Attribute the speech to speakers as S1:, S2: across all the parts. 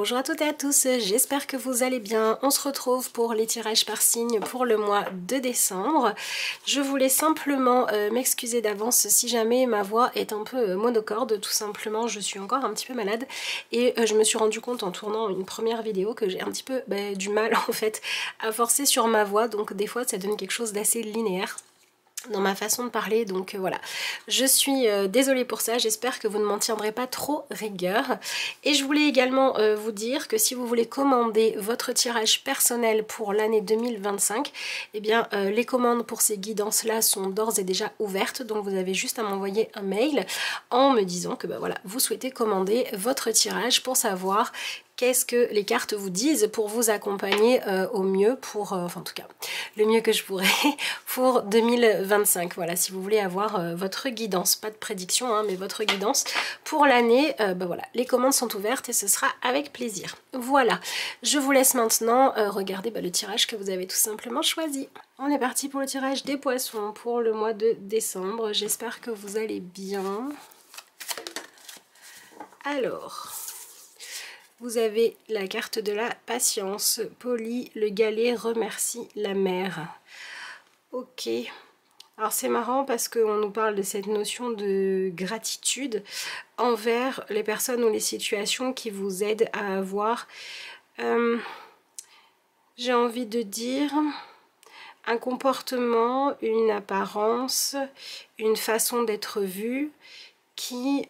S1: Bonjour à toutes et à tous, j'espère que vous allez bien. On se retrouve pour les tirages par signe pour le mois de décembre. Je voulais simplement m'excuser d'avance si jamais ma voix est un peu monocorde. Tout simplement, je suis encore un petit peu malade et je me suis rendu compte en tournant une première vidéo que j'ai un petit peu du mal en fait à forcer sur ma voix. Donc des fois ça donne quelque chose d'assez linéaire dans ma façon de parler, donc voilà, je suis désolée pour ça, j'espère que vous ne m'en tiendrez pas trop rigueur. Et je voulais également vous dire que si vous voulez commander votre tirage personnel pour l'année 2025, eh bien les commandes pour ces guidances là sont d'ores et déjà ouvertes, donc vous avez juste à m'envoyer un mail en me disant que voilà, vous souhaitez commander votre tirage pour savoir qu'est-ce que les cartes vous disent pour vous accompagner au mieux pour, enfin en tout cas, le mieux que je pourrais pour 2025. Voilà, si vous voulez avoir votre guidance, pas de prédiction, hein, mais votre guidance pour l'année, voilà, les commandes sont ouvertes et ce sera avec plaisir. Voilà, je vous laisse maintenant regarder le tirage que vous avez tout simplement choisi. On est parti pour le tirage des poissons pour le mois de décembre. J'espère que vous allez bien. Alors... vous avez la carte de la patience. Polly, le galet remercie la mère. Ok. Alors c'est marrant parce qu'on nous parle de cette notion de gratitude envers les personnes ou les situations qui vous aident à avoir, j'ai envie de dire, un comportement, une apparence, une façon d'être vue qui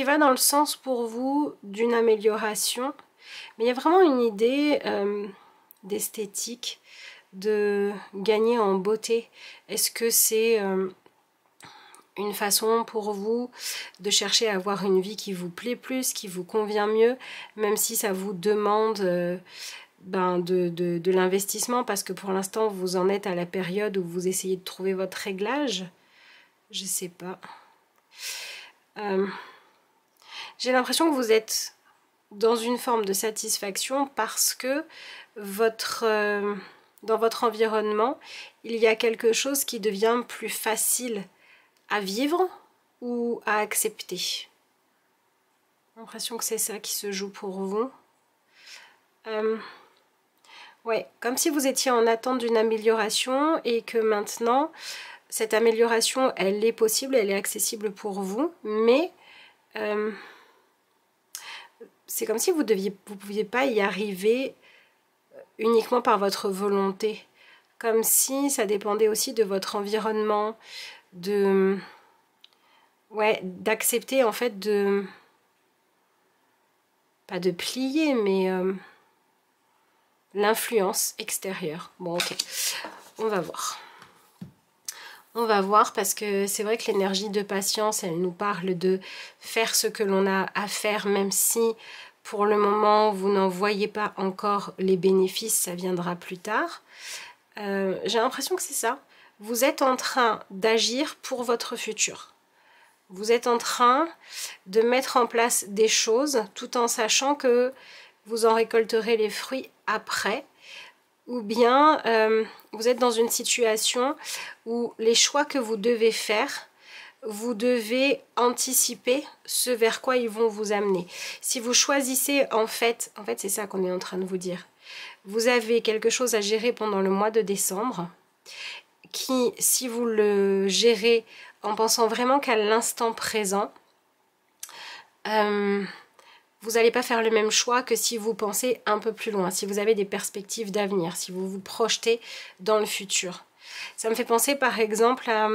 S1: va dans le sens pour vous d'une amélioration. Mais il y a vraiment une idée d'esthétique, de gagner en beauté. Est-ce que c'est une façon pour vous de chercher à avoir une vie qui vous plaît plus, qui vous convient mieux, même si ça vous demande de l'investissement, parce que pour l'instant vous en êtes à la période où vous essayez de trouver votre réglage? Je sais pas. J'ai l'impression que vous êtes dans une forme de satisfaction parce que dans votre environnement, il y a quelque chose qui devient plus facile à vivre ou à accepter. J'ai l'impression que c'est ça qui se joue pour vous. Ouais, comme si vous étiez en attente d'une amélioration et que maintenant, cette amélioration, elle est possible, elle est accessible pour vous, mais... c'est comme si vous ne pouviez pas y arriver uniquement par votre volonté. Comme si ça dépendait aussi de votre environnement, d'accepter en fait de... pas de plier, mais l'influence extérieure. Bon, ok, on va voir. On va voir parce que c'est vrai que l'énergie de patience, elle nous parle de faire ce que l'on a à faire, même si pour le moment vous n'en voyez pas encore les bénéfices, ça viendra plus tard. J'ai l'impression que c'est ça. Vous êtes en train d'agir pour votre futur. Vous êtes en train de mettre en place des choses tout en sachant que vous en récolterez les fruits après. Ou bien vous êtes dans une situation où les choix que vous devez faire, vous devez anticiper ce vers quoi ils vont vous amener. Si vous choisissez, en fait c'est ça qu'on est en train de vous dire. Vous avez quelque chose à gérer pendant le mois de décembre qui, si vous le gérez en pensant vraiment qu'à l'instant présent, vous n'allez pas faire le même choix que si vous pensez un peu plus loin, si vous avez des perspectives d'avenir, si vous vous projetez dans le futur. Ça me fait penser par exemple à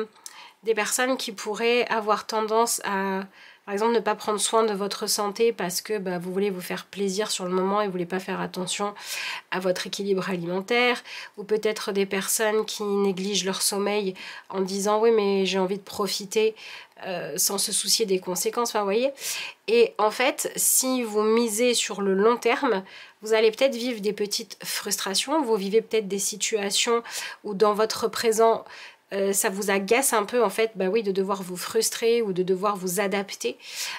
S1: des personnes qui pourraient avoir tendance à, par exemple, ne pas prendre soin de votre santé parce que vous voulez vous faire plaisir sur le moment et vous ne voulez pas faire attention à votre équilibre alimentaire, ou peut-être des personnes qui négligent leur sommeil en disant oui mais j'ai envie de profiter sans se soucier des conséquences, enfin vous voyez. Et en fait, si vous misez sur le long terme, vous allez peut-être vivre des petites frustrations, vous vivez peut-être des situations où dans votre présent, ça vous agace un peu en fait, oui, de devoir vous frustrer ou de devoir vous adapter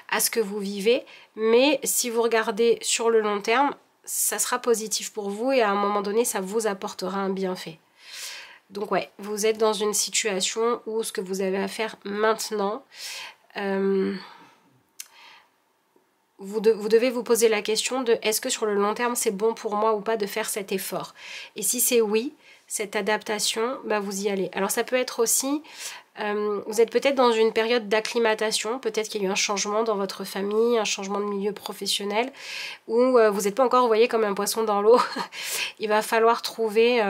S1: à ce que vous vivez. Mais si vous regardez sur le long terme, ça sera positif pour vous et à un moment donné, ça vous apportera un bienfait. Donc ouais, vous êtes dans une situation où ce que vous avez à faire maintenant, vous devez vous poser la question de est-ce que sur le long terme c'est bon pour moi ou pas de faire cet effort. Et si c'est oui, cette adaptation, bah vous y allez. Alors ça peut être aussi, vous êtes peut-être dans une période d'acclimatation, peut-être qu'il y a eu un changement dans votre famille, un changement de milieu professionnel, où vous n'êtes pas encore, vous voyez, comme un poisson dans l'eau. Il va falloir trouver...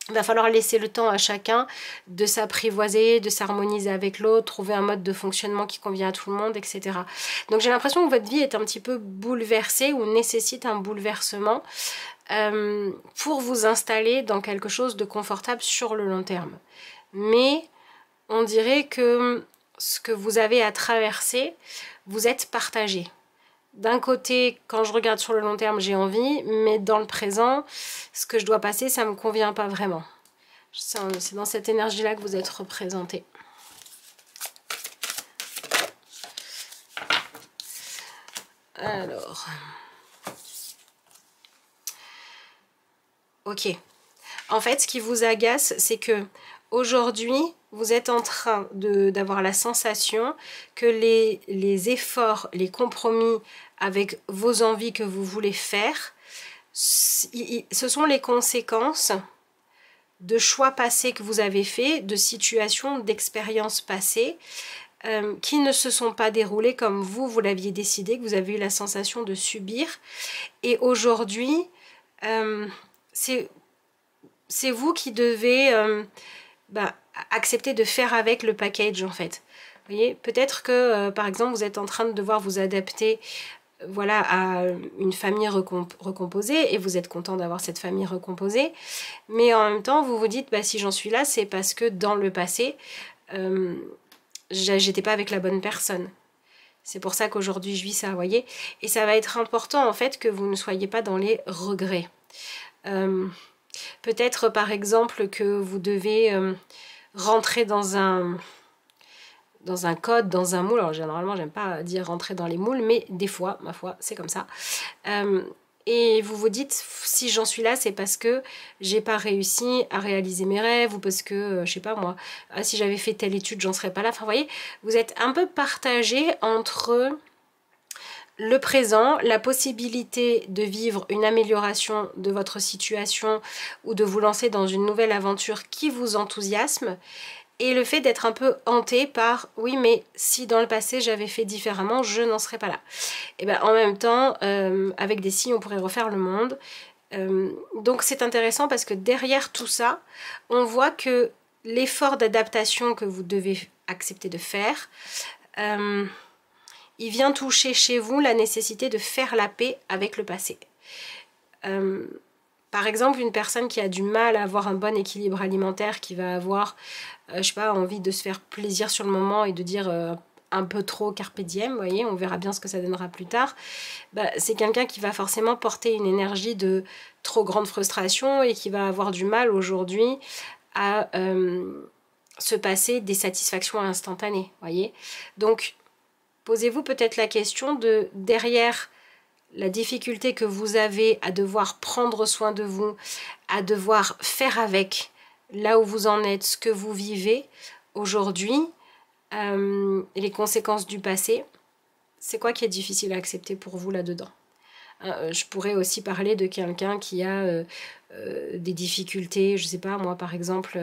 S1: il va falloir laisser le temps à chacun de s'apprivoiser, de s'harmoniser avec l'autre, trouver un mode de fonctionnement qui convient à tout le monde, etc. Donc j'ai l'impression que votre vie est un petit peu bouleversée ou nécessite un bouleversement pour vous installer dans quelque chose de confortable sur le long terme. Mais on dirait que ce que vous avez à traverser, vous êtes partagé. D'un côté, quand je regarde sur le long terme, j'ai envie, mais dans le présent, ce que je dois passer, ça ne me convient pas vraiment. C'est dans cette énergie-là que vous êtes représenté. Alors... Ok. En fait, ce qui vous agace, c'est que aujourd'hui, vous êtes en train d'avoir la sensation que les efforts, les compromis avec vos envies que vous voulez faire, ce sont les conséquences de choix passés que vous avez faits, de situations, d'expériences passées, qui ne se sont pas déroulées comme vous l'aviez décidé, que vous avez eu la sensation de subir. Et aujourd'hui, c'est vous qui devez accepter de faire avec le package en fait. Vous voyez, peut-être que par exemple vous êtes en train de devoir vous adapter voilà, à une famille recomposée et vous êtes content d'avoir cette famille recomposée, mais en même temps vous vous dites bah, si j'en suis là c'est parce que dans le passé j'étais pas avec la bonne personne. C'est pour ça qu'aujourd'hui je vis ça, vous voyez. Et ça va être important en fait que vous ne soyez pas dans les regrets. Peut-être par exemple que vous devez rentrer dans un code, dans un moule. Alors généralement j'aime pas dire rentrer dans les moules, mais des fois, ma foi, c'est comme ça. Et vous vous dites si j'en suis là c'est parce que j'ai pas réussi à réaliser mes rêves ou parce que je sais pas moi, si j'avais fait telle étude j'en serais pas là. Enfin vous voyez, vous êtes un peu partagé entre le présent, la possibilité de vivre une amélioration de votre situation ou de vous lancer dans une nouvelle aventure qui vous enthousiasme, et le fait d'être un peu hanté par oui mais si dans le passé j'avais fait différemment je n'en serais pas là. Et bien en même temps avec des si on pourrait refaire le monde. Donc c'est intéressant parce que derrière tout ça on voit que l'effort d'adaptation que vous devez accepter de faire il vient toucher chez vous la nécessité de faire la paix avec le passé. Par exemple, une personne qui a du mal à avoir un bon équilibre alimentaire, qui va avoir, je sais pas, envie de se faire plaisir sur le moment et de dire un peu trop carpe diem, vous voyez, on verra bien ce que ça donnera plus tard, bah, c'est quelqu'un qui va forcément porter une énergie de trop grande frustration et qui va avoir du mal aujourd'hui à se passer des satisfactions instantanées, vous voyez. Donc, posez-vous peut-être la question de derrière la difficulté que vous avez à devoir prendre soin de vous, à devoir faire avec là où vous en êtes, ce que vous vivez aujourd'hui, les conséquences du passé, c'est quoi qui est difficile à accepter pour vous là-dedans? Je pourrais aussi parler de quelqu'un qui a des difficultés, je sais pas moi par exemple,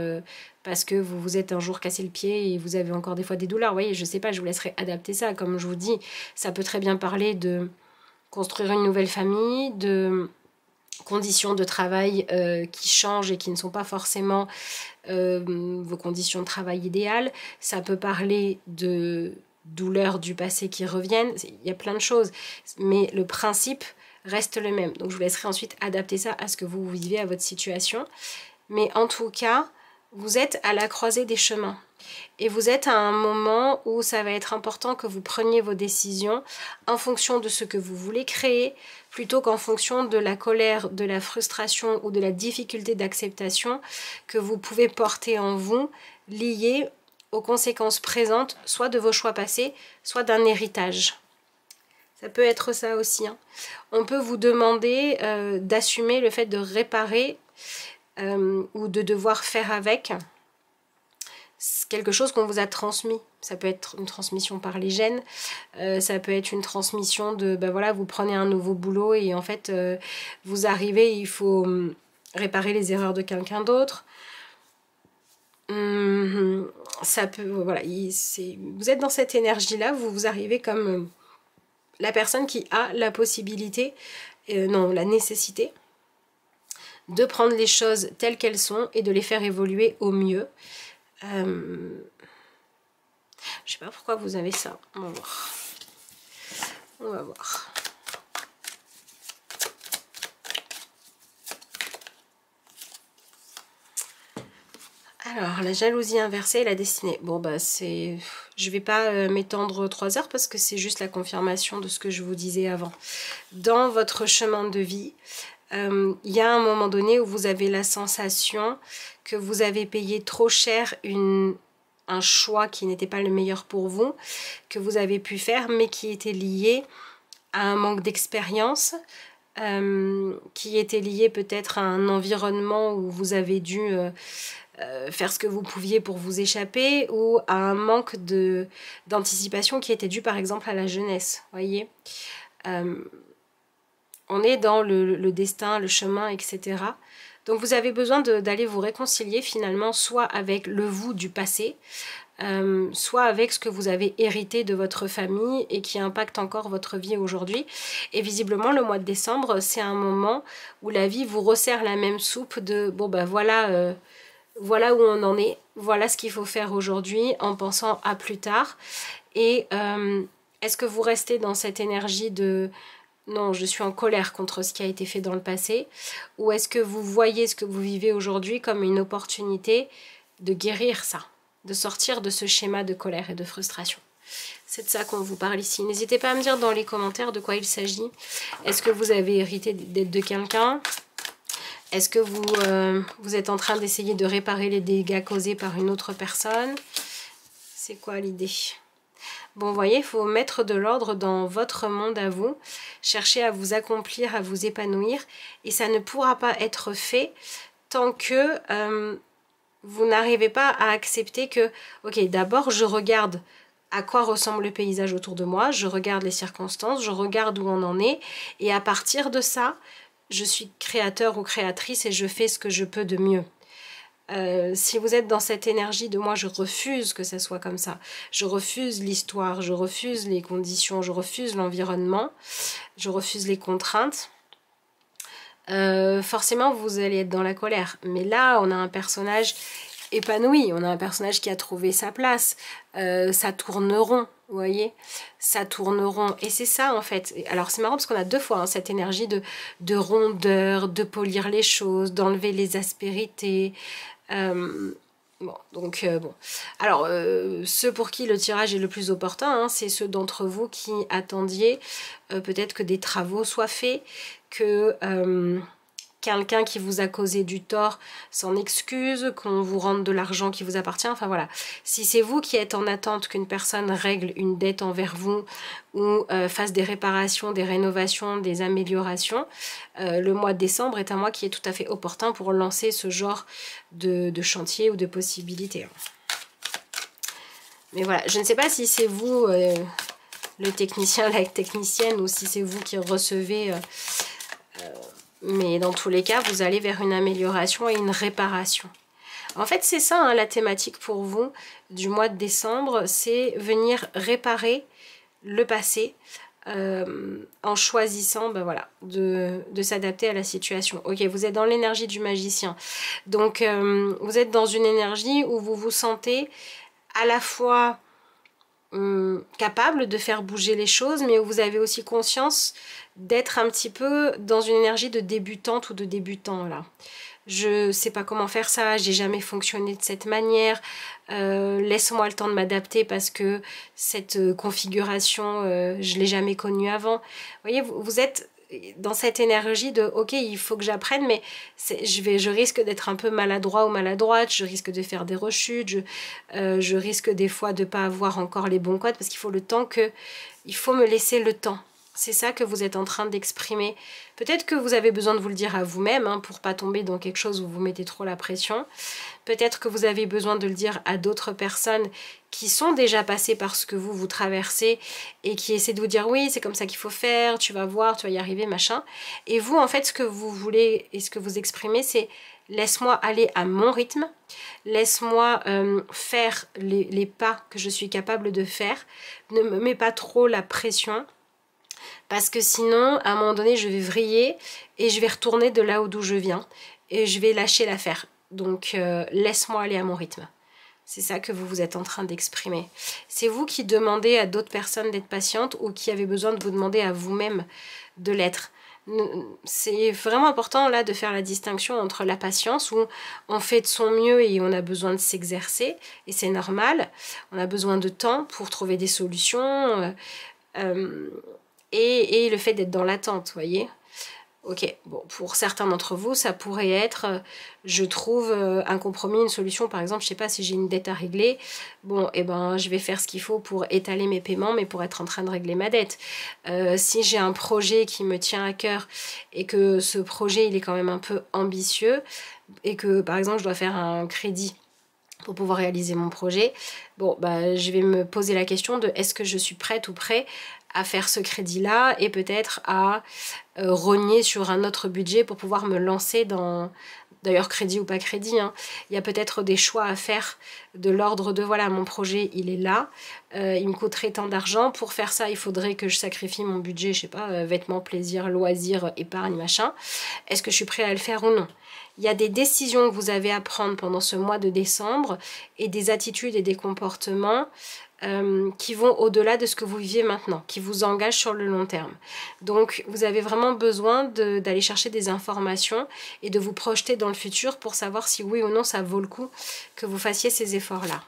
S1: parce que vous vous êtes un jour cassé le pied et vous avez encore des fois des douleurs, vous voyez, je sais pas, je vous laisserai adapter ça, comme je vous dis, ça peut très bien parler de construire une nouvelle famille, de conditions de travail qui changent et qui ne sont pas forcément vos conditions de travail idéales. Ça peut parler de douleurs du passé qui reviennent. Il y a plein de choses. Mais le principe reste le même. Donc je vous laisserai ensuite adapter ça à ce que vous vivez, à votre situation. Mais en tout cas, vous êtes à la croisée des chemins. Et vous êtes à un moment où ça va être important que vous preniez vos décisions en fonction de ce que vous voulez créer, plutôt qu'en fonction de la colère, de la frustration ou de la difficulté d'acceptation que vous pouvez porter en vous, liée aux conséquences présentes, soit de vos choix passés, soit d'un héritage. Ça peut être ça aussi. Hein. On peut vous demander d'assumer le fait de réparer ou de devoir faire avec quelque chose qu'on vous a transmis. Ça peut être une transmission par les gènes, ça peut être une transmission de, ben voilà, vous prenez un nouveau boulot et en fait, vous arrivez, il faut réparer les erreurs de quelqu'un d'autre. Ça peut, voilà, vous êtes dans cette énergie-là, vous arrivez comme la personne qui a la possibilité, non, la nécessité de prendre les choses telles qu'elles sont et de les faire évoluer au mieux. Je sais pas pourquoi vous avez ça. On va voir. On va voir. Alors, la jalousie inversée et la destinée. Bon, bah, c'est... Je vais pas m'étendre 3 heures parce que c'est juste la confirmation de ce que je vous disais avant. Dans votre chemin de vie, il y a un moment donné où vous avez la sensation que vous avez payé trop cher un choix qui n'était pas le meilleur pour vous, que vous avez pu faire, mais qui était lié à un manque d'expérience, qui était lié peut-être à un environnement où vous avez dû faire ce que vous pouviez pour vous échapper, ou à un manque d'anticipation qui était dû par exemple à la jeunesse, voyez. On est dans le destin, le chemin, etc. Donc vous avez besoin d'aller vous réconcilier finalement, soit avec le vous du passé, soit avec ce que vous avez hérité de votre famille et qui impacte encore votre vie aujourd'hui. Et visiblement le mois de décembre, c'est un moment où la vie vous resserre la même soupe de bon ben voilà, voilà où on en est, voilà ce qu'il faut faire aujourd'hui en pensant à plus tard. Et est-ce que vous restez dans cette énergie de non, je suis en colère contre ce qui a été fait dans le passé, ou est-ce que vous voyez ce que vous vivez aujourd'hui comme une opportunité de guérir ça, de sortir de ce schéma de colère et de frustration? C'est de ça qu'on vous parle ici. N'hésitez pas à me dire dans les commentaires de quoi il s'agit. Est-ce que vous avez hérité d'être de quelqu'un? Est-ce que vous êtes en train d'essayer de réparer les dégâts causés par une autre personne? C'est quoi l'idée? Bon, vous voyez, il faut mettre de l'ordre dans votre monde à vous, chercher à vous accomplir, à vous épanouir, et ça ne pourra pas être fait tant que vous n'arrivez pas à accepter que, ok, d'abord je regarde à quoi ressemble le paysage autour de moi, je regarde les circonstances, je regarde où on en est, et à partir de ça, je suis créateur ou créatrice et je fais ce que je peux de mieux. Si vous êtes dans cette énergie de moi je refuse que ça soit comme ça, je refuse l'histoire, je refuse les conditions, je refuse l'environnement, je refuse les contraintes, forcément vous allez être dans la colère. Mais là on a un personnage épanoui, on a un personnage qui a trouvé sa place, ça tourne rond, vous voyez, ça tourne rond, et c'est ça en fait. Alors c'est marrant parce qu'on a deux fois hein, cette énergie de rondeur, de polir les choses, d'enlever les aspérités. Bon, donc bon. Alors, ceux pour qui le tirage est le plus opportun, hein, c'est ceux d'entre vous qui attendiez peut-être que des travaux soient faits, que quelqu'un qui vous a causé du tort s'en excuse, qu'on vous rende de l'argent qui vous appartient, enfin voilà. Si c'est vous qui êtes en attente qu'une personne règle une dette envers vous ou fasse des réparations, des rénovations, des améliorations, le mois de décembre est un mois qui est tout à fait opportun pour lancer ce genre de chantier ou de possibilités. Mais voilà, je ne sais pas si c'est vous, le technicien, la technicienne, ou si c'est vous qui recevez... mais dans tous les cas, vous allez vers une amélioration et une réparation. En fait, c'est ça hein, la thématique pour vous du mois de décembre, c'est venir réparer le passé en choisissant ben voilà, de s'adapter à la situation. Ok, vous êtes dans l'énergie du magicien. Donc, vous êtes dans une énergie où vous vous sentez à la fois capable de faire bouger les choses, mais où vous avez aussi conscience d'être un petit peu dans une énergie de débutante ou de débutant là. Je sais pas comment faire ça, j'ai jamais fonctionné de cette manière, laisse-moi le temps de m'adapter parce que cette configuration, je l'ai jamais connue avant. Vous voyez, vous êtes dans cette énergie de ok, il faut que j'apprenne, mais je risque d'être un peu maladroit ou maladroite, je risque de faire des rechutes, je risque des fois de pas avoir encore les bons codes parce qu'il faut le temps il faut me laisser le temps. C'est ça que vous êtes en train d'exprimer. Peut-être que vous avez besoin de vous le dire à vous-même, hein, pour pas tomber dans quelque chose où vous mettez trop la pression. Peut-être que vous avez besoin de le dire à d'autres personnes qui sont déjà passées par ce que vous traversez et qui essaient de vous dire oui, c'est comme ça qu'il faut faire, tu vas voir, tu vas y arriver, machin. Et vous, en fait, ce que vous voulez et ce que vous exprimez, c'est laisse-moi aller à mon rythme, laisse-moi faire les pas que je suis capable de faire, ne me mets pas trop la pression. Parce que sinon, à un moment donné, je vais vriller et je vais retourner de là d'où je viens. Et je vais lâcher l'affaire. Donc, laisse-moi aller à mon rythme. C'est ça que vous êtes en train d'exprimer. C'est vous qui demandez à d'autres personnes d'être patientes ou qui avez besoin de vous demander à vous-même de l'être. C'est vraiment important là de faire la distinction entre la patience où on fait de son mieux et on a besoin de s'exercer. Et c'est normal. On a besoin de temps pour trouver des solutions. Et le fait d'être dans l'attente, vous voyez. Ok, bon, pour certains d'entre vous, ça pourrait être, je trouve un compromis, une solution. Par exemple, je sais pas, si j'ai une dette à régler, bon, eh ben, je vais faire ce qu'il faut pour étaler mes paiements, mais pour être en train de régler ma dette. Si j'ai un projet qui me tient à cœur et que ce projet, il est quand même un peu ambitieux et que, par exemple, je dois faire un crédit pour pouvoir réaliser mon projet, bon, bah, je vais me poser la question de est-ce que je suis prête ou prêt à faire ce crédit-là et peut-être à rogner sur un autre budget pour pouvoir me lancer dans, d'ailleurs crédit ou pas crédit, hein. Il y a peut-être des choix à faire de l'ordre de voilà, mon projet il est là, il me coûterait tant d'argent, pour faire ça il faudrait que je sacrifie mon budget, je sais pas, vêtements, plaisirs, loisirs, épargne, machin. Est-ce que je suis prêt à le faire ou non? Il y a des décisions que vous avez à prendre pendant ce mois de décembre et des attitudes et des comportements qui vont au-delà de ce que vous vivez maintenant, qui vous engagent sur le long terme. Donc vous avez vraiment besoin d'aller chercher des informations et de vous projeter dans le futur pour savoir si oui ou non ça vaut le coup que vous fassiez ces efforts-là.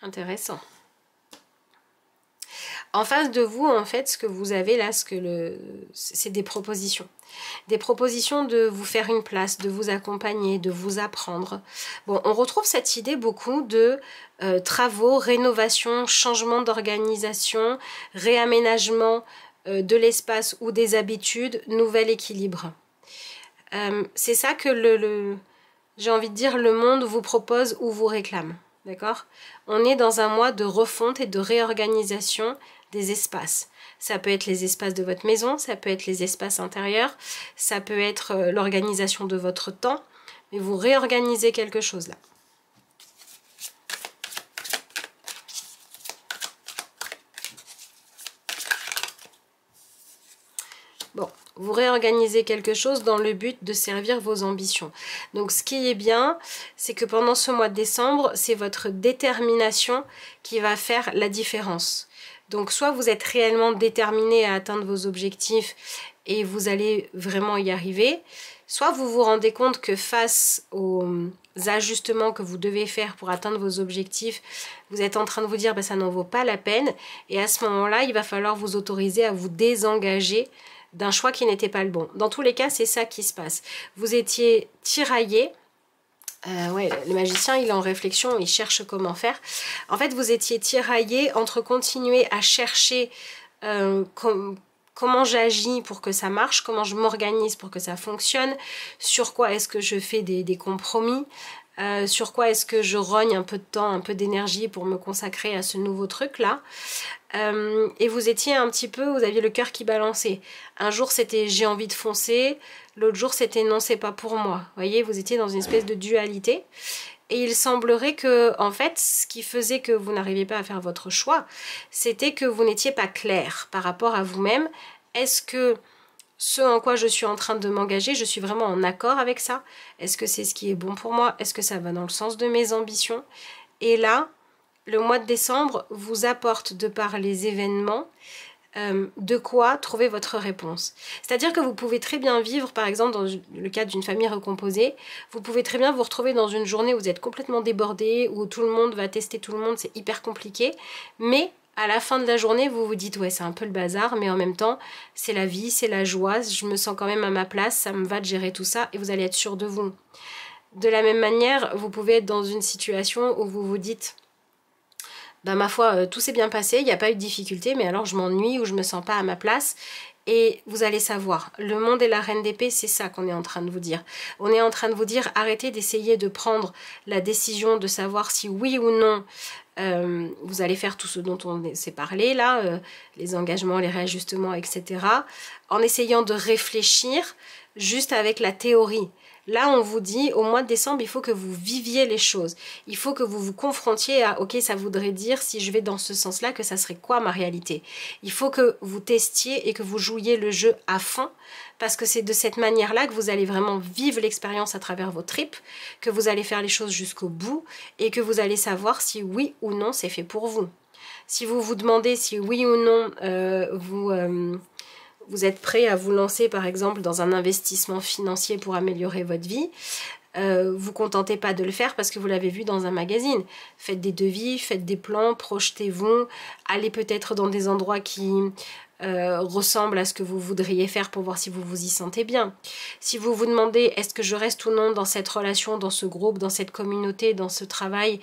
S1: Intéressant. En face de vous, en fait, ce que vous avez là, c'est des propositions. Des propositions de vous faire une place, de vous accompagner, de vous apprendre. Bon, on retrouve cette idée beaucoup de travaux, rénovation, changement d'organisation, réaménagement de l'espace ou des habitudes, nouvel équilibre. C'est ça que j'ai envie de dire, le monde vous propose ou vous réclame. D'accord? On est dans un mois de refonte et de réorganisation des espaces. Ça peut être les espaces de votre maison, ça peut être les espaces intérieurs, ça peut être l'organisation de votre temps, mais vous réorganisez quelque chose là. Bon, vous réorganisez quelque chose dans le but de servir vos ambitions. Donc ce qui est bien, c'est que pendant ce mois de décembre, c'est votre détermination qui va faire la différence. Donc soit vous êtes réellement déterminé à atteindre vos objectifs et vous allez vraiment y arriver, soit vous vous rendez compte que face aux ajustements que vous devez faire pour atteindre vos objectifs, vous êtes en train de vous dire ça n'en vaut pas la peine, et à ce moment-là, il va falloir vous autoriser à vous désengager d'un choix qui n'était pas le bon. Dans tous les cas, c'est ça qui se passe. Vous étiez tiraillé. Ouais, le magicien, il est en réflexion, il cherche comment faire. En fait, vous étiez tiraillé entre continuer à chercher comment j'agis pour que ça marche, comment je m'organise pour que ça fonctionne, sur quoi est-ce que je fais des compromis, sur quoi est-ce que je rogne un peu de temps, un peu d'énergie pour me consacrer à ce nouveau truc-là. Et vous étiez un petit peu, vous aviez le cœur qui balançait. Un jour c'était j'ai envie de foncer, l'autre jour c'était non, c'est pas pour moi. Vous voyez, vous étiez dans une espèce de dualité. Et il semblerait que, en fait, ce qui faisait que vous n'arriviez pas à faire votre choix, c'était que vous n'étiez pas clair par rapport à vous-même. Est-ce que ce en quoi je suis en train de m'engager, je suis vraiment en accord avec ça? Est-ce que c'est ce qui est bon pour moi? Est-ce que ça va dans le sens de mes ambitions? Et là, le mois de décembre vous apporte, de par les événements, de quoi trouver votre réponse. C'est-à-dire que vous pouvez très bien vivre, par exemple dans le cadre d'une famille recomposée, vous pouvez très bien vous retrouver dans une journée où vous êtes complètement débordé, où tout le monde va tester tout le monde, c'est hyper compliqué, mais à la fin de la journée, vous vous dites ouais, c'est un peu le bazar, mais en même temps, c'est la vie, c'est la joie, je me sens quand même à ma place, ça me va de gérer tout ça, et vous allez être sûr de vous. De la même manière, vous pouvez être dans une situation où vous vous dites bah ma foi, tout s'est bien passé, il n'y a pas eu de difficulté, mais alors je m'ennuie ou je me sens pas à ma place. Et vous allez savoir, le monde et la reine d'épée, c'est ça qu'on est en train de vous dire. On est en train de vous dire, arrêtez d'essayer de prendre la décision de savoir si oui ou non vous allez faire tout ce dont on s'est parlé là, les engagements, les réajustements, etc. En essayant de réfléchir juste avec la théorie. Là, on vous dit, au mois de décembre, il faut que vous viviez les choses. Il faut que vous vous confrontiez à, ok, ça voudrait dire, si je vais dans ce sens-là, que ça serait quoi ma réalité? Il faut que vous testiez et que vous jouiez le jeu à fond, parce que c'est de cette manière-là que vous allez vraiment vivre l'expérience à travers vos tripes, que vous allez faire les choses jusqu'au bout, et que vous allez savoir si oui ou non c'est fait pour vous. Si vous vous demandez si oui ou non vous êtes prêt à vous lancer par exemple dans un investissement financier pour améliorer votre vie, vous contentez pas de le faire parce que vous l'avez vu dans un magazine. Faites des devis, faites des plans, projetez-vous, allez peut-être dans des endroits qui ressemblent à ce que vous voudriez faire pour voir si vous vous y sentez bien. Si vous vous demandez est-ce que je reste ou non dans cette relation, dans ce groupe, dans cette communauté, dans ce travail,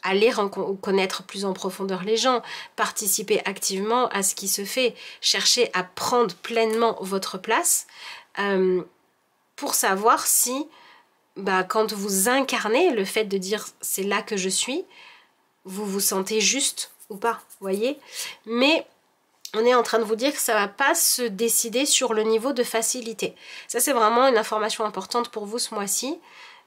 S1: allez connaître plus en profondeur les gens, participer activement à ce qui se fait, chercher à prendre pleinement votre place pour savoir si, quand vous incarnez le fait de dire c'est là que je suis, vous vous sentez juste ou pas, voyez. Mais on est en train de vous dire que ça ne va pas se décider sur le niveau de facilité. Ça, c'est vraiment une information importante pour vous ce mois-ci.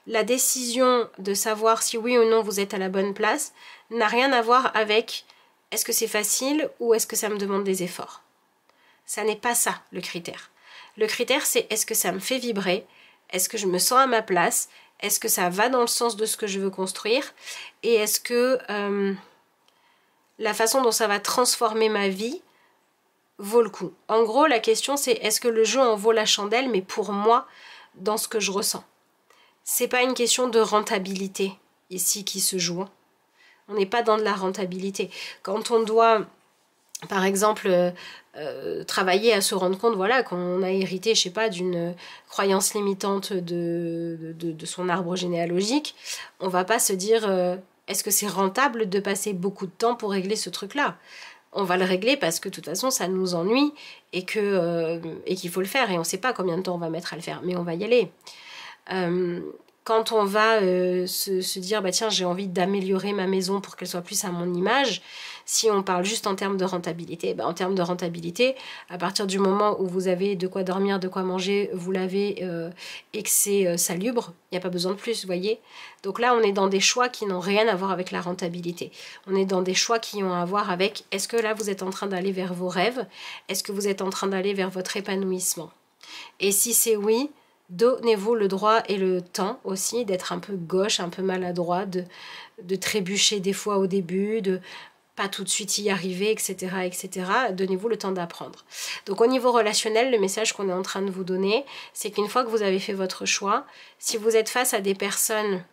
S1: La décision de savoir si oui ou non vous êtes à la bonne place n'a rien à voir avec est-ce que c'est facile ou est-ce que ça me demande des efforts. Ça n'est pas ça le critère. Le critère c'est est-ce que ça me fait vibrer, est-ce que je me sens à ma place, est-ce que ça va dans le sens de ce que je veux construire et est-ce que la façon dont ça va transformer ma vie vaut le coup. En gros la question c'est est-ce que le jeu en vaut la chandelle mais pour moi dans ce que je ressens. C'est pas une question de rentabilité ici qui se joue. On n'est pas dans de la rentabilité. Quand on doit, par exemple, travailler à se rendre compte, voilà, qu'on a hérité, je sais pas, d'une croyance limitante de son arbre généalogique, on va pas se dire est-ce que c'est rentable de passer beaucoup de temps pour régler ce truc-là? On va le régler parce que de toute façon ça nous ennuie et qu'il faut le faire et on sait pas combien de temps on va mettre à le faire, mais on va y aller. Quand on va se dire bah tiens j'ai envie d'améliorer ma maison pour qu'elle soit plus à mon image, si on parle juste en termes de rentabilité, en termes de rentabilité, à partir du moment où vous avez de quoi dormir, de quoi manger, vous l'avez et que c'est salubre, il n'y a pas besoin de plus, vous voyez. Donc là on est dans des choix qui n'ont rien à voir avec la rentabilité. On est dans des choix qui ont à voir avec est-ce que là vous êtes en train d'aller vers vos rêves, est-ce que vous êtes en train d'aller vers votre épanouissement. Et si c'est oui, donnez-vous le droit et le temps aussi d'être un peu gauche, un peu maladroit, de trébucher des fois au début, de pas tout de suite y arriver, etc. etc. Donnez-vous le temps d'apprendre. Donc au niveau relationnel, le message qu'on est en train de vous donner, c'est qu'une fois que vous avez fait votre choix, si vous êtes face à des personnes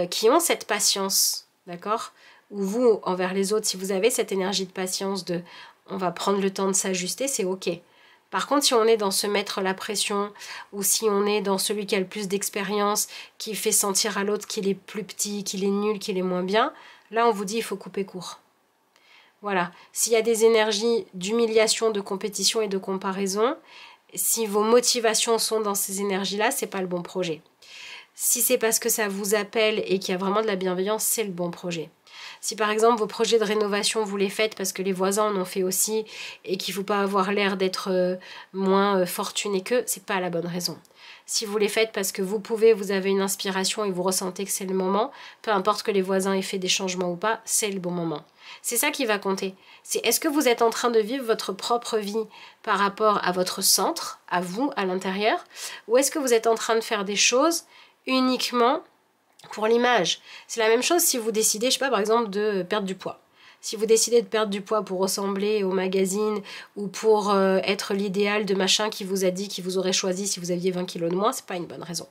S1: qui ont cette patience, d'accord, ou vous, envers les autres, si vous avez cette énergie de patience de on va prendre le temps de s'ajuster, c'est ok. Par contre, si on est dans se mettre la pression ou si on est dans celui qui a le plus d'expérience, qui fait sentir à l'autre qu'il est plus petit, qu'il est nul, qu'il est moins bien, là on vous dit il faut couper court. Voilà. S'il y a des énergies d'humiliation, de compétition et de comparaison, si vos motivations sont dans ces énergies-là, c'est pas le bon projet. Si c'est parce que ça vous appelle et qu'il y a vraiment de la bienveillance, c'est le bon projet. Si par exemple vos projets de rénovation vous les faites parce que les voisins en ont fait aussi et qu'il ne faut pas avoir l'air d'être moins fortuné qu'eux, c'est pas la bonne raison. Si vous les faites parce que vous pouvez, vous avez une inspiration et vous ressentez que c'est le moment, peu importe que les voisins aient fait des changements ou pas, c'est le bon moment. C'est ça qui va compter. C'est est-ce que vous êtes en train de vivre votre propre vie par rapport à votre centre, à vous, à l'intérieur, ou est-ce que vous êtes en train de faire des choses uniquement pour l'image. C'est la même chose si vous décidez, je sais pas, par exemple, de perdre du poids. Si vous décidez de perdre du poids pour ressembler au magazine ou pour être l'idéal de machin qui vous a dit, qui vous aurait choisi si vous aviez 20 kilos de moins, c'est pas une bonne raison.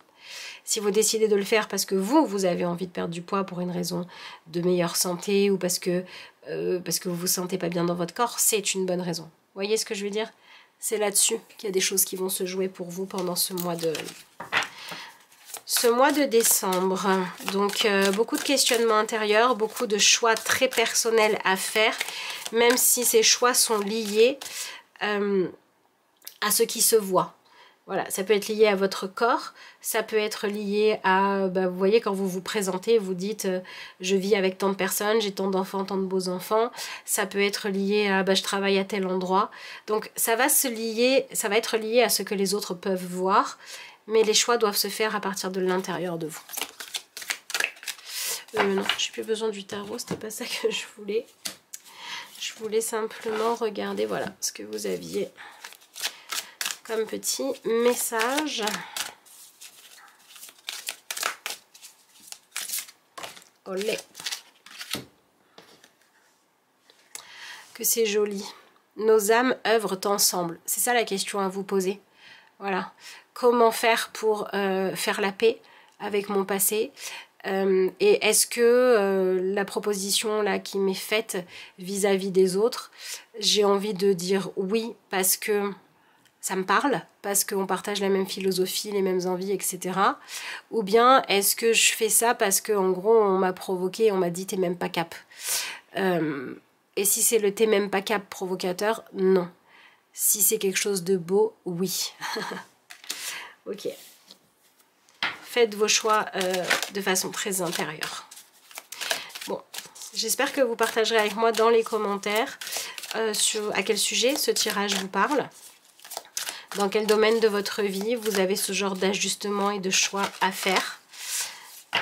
S1: Si vous décidez de le faire parce que vous avez envie de perdre du poids pour une raison de meilleure santé ou parce que vous vous sentez pas bien dans votre corps, c'est une bonne raison. Vous voyez ce que je veux dire? C'est là-dessus qu'il y a des choses qui vont se jouer pour vous pendant ce mois Ce mois de décembre, donc beaucoup de questionnements intérieurs, beaucoup de choix très personnels à faire, même si ces choix sont liés à ce qui se voit. Voilà, ça peut être lié à votre corps, ça peut être lié à, vous voyez, quand vous vous présentez, vous dites je vis avec tant de personnes, j'ai tant d'enfants, tant de beaux enfants. Ça peut être lié à je travaille à tel endroit. Donc ça va être lié à ce que les autres peuvent voir, mais les choix doivent se faire à partir de l'intérieur de vous. Non, j'ai plus besoin du tarot, c'était pas ça que je voulais. Je voulais simplement regarder, voilà, ce que vous aviez comme petit message. Olé. Que c'est joli. Nos âmes œuvrent ensemble. C'est ça la question à vous poser. Voilà. Comment faire pour faire la paix avec mon passé? Et est-ce que la proposition là qui m'est faite vis-à-vis des autres, j'ai envie de dire oui parce que ça me parle, parce qu'on partage la même philosophie, les mêmes envies, etc. Ou bien est-ce que je fais ça parce qu'en gros on m'a provoqué, on m'a dit t'es même pas cap. Et si c'est le t'es même pas cap provocateur, non. Si c'est quelque chose de beau, oui. Ok. Faites vos choix de façon très intérieure. Bon, j'espère que vous partagerez avec moi dans les commentaires à quel sujet ce tirage vous parle. Dans quel domaine de votre vie vous avez ce genre d'ajustement et de choix à faire?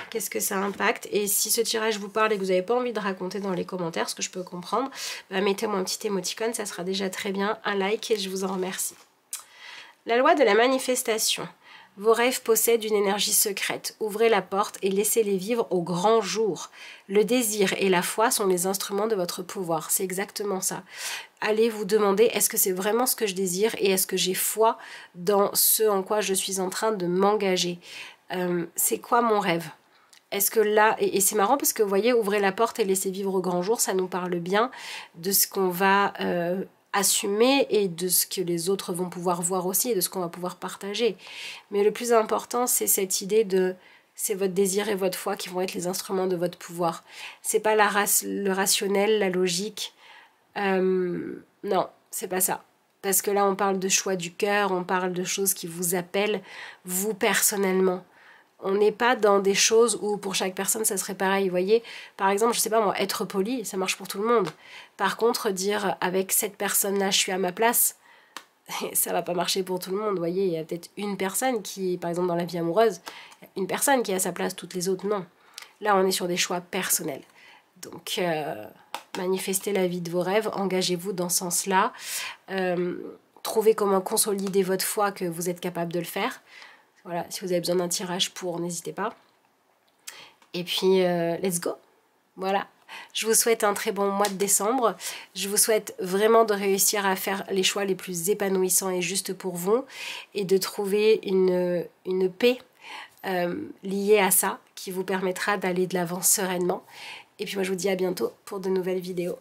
S1: Qu'est-ce que ça impacte? Et si ce tirage vous parle et que vous n'avez pas envie de raconter dans les commentaires, ce que je peux comprendre, mettez-moi un petit émoticône, ça sera déjà très bien. Un like et je vous en remercie. La loi de la manifestation. Vos rêves possèdent une énergie secrète. Ouvrez la porte et laissez-les vivre au grand jour. Le désir et la foi sont les instruments de votre pouvoir. C'est exactement ça. Allez vous demander, est-ce que c'est vraiment ce que je désire et est-ce que j'ai foi dans ce en quoi je suis en train de m'engager? C'est quoi mon rêve? Est-ce que là, et c'est marrant parce que vous voyez, ouvrez la porte et laissez vivre au grand jour, ça nous parle bien de ce qu'on va assumer et de ce que les autres vont pouvoir voir aussi et de ce qu'on va pouvoir partager. Mais le plus important, c'est cette idée de c'est votre désir et votre foi qui vont être les instruments de votre pouvoir. C'est pas le rationnel, la logique. Non, c'est pas ça. Parce que là, on parle de choix du cœur, on parle de choses qui vous appellent, vous personnellement. On n'est pas dans des choses où pour chaque personne ça serait pareil, vous voyez. Par exemple, je sais pas moi, être poli, ça marche pour tout le monde. Par contre, dire avec cette personne-là, je suis à ma place, ça va pas marcher pour tout le monde, vous voyez. Il y a peut-être une personne qui, par exemple dans la vie amoureuse, une personne qui est à sa place, toutes les autres non. Là, on est sur des choix personnels. Donc, manifestez la vie de vos rêves, engagez-vous dans ce sens-là. Trouvez comment consolider votre foi que vous êtes capable de le faire. Voilà, si vous avez besoin d'un tirage pour, n'hésitez pas. Et puis, let's go. Voilà. Je vous souhaite un très bon mois de décembre. Je vous souhaite vraiment de réussir à faire les choix les plus épanouissants et justes pour vous. Et de trouver une paix liée à ça qui vous permettra d'aller de l'avant sereinement. Et puis moi, je vous dis à bientôt pour de nouvelles vidéos.